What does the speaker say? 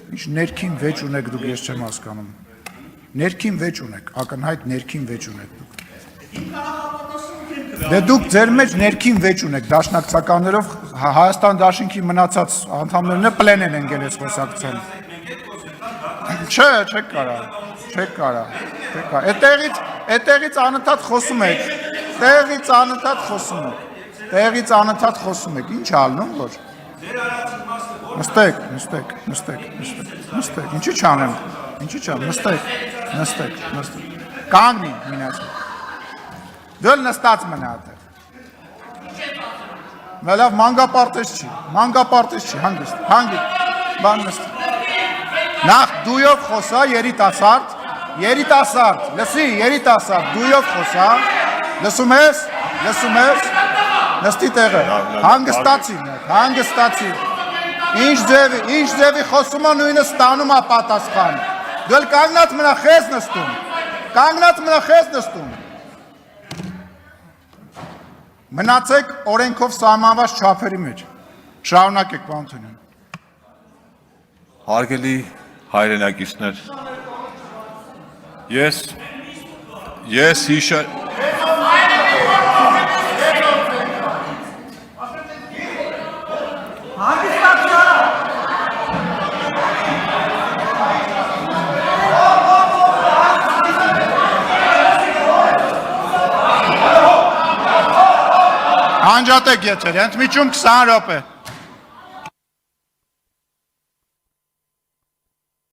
Ինչ ներքին վեճ ունեք դուք, ես չեմ հասկանում։ Ներքին վեճ ունեք, ակնհայտ ներքին վեճ ունեք դուք։ Դե դուք ձեր մեջ ներքին վեճ ունեք, դաշնակցականներով Հայաստան դաշինքի մնացած անդամներն պլեն են ընկել այս խոսակցության։ Չէ, չեք կարա։ Այդտեղից անընդհատ խոսում եք։ Տեղից անընդհատ խոսում եք։ Ինչ ալնում որ։ Նստեք։ Ինչի՞ չանեմ։ Նստեք։ Կանգնի մինաց։ Դու նստած մնա այդտեղ։ Լավ մանգապարտեզ չի, հանգիստ, բան նստի։ Նախ դույով խոսա երիտասարդ, լսի երիտասարդ, դույով խոսա, լսում ես, նստի տեղը, հանգստացի, ինչ ձևի խոսում նույնը ստանում է պատասխան, դու կանգնած մնա խես նստում, մնացեք օրենքով սահմանված չափերի մեջ, շարունակեք պարոն Օթոնյան։ Հարգելի հայրենակիցներ, ես հիշա Անջատեք եթեր, ընդմիջում 20 րոպե։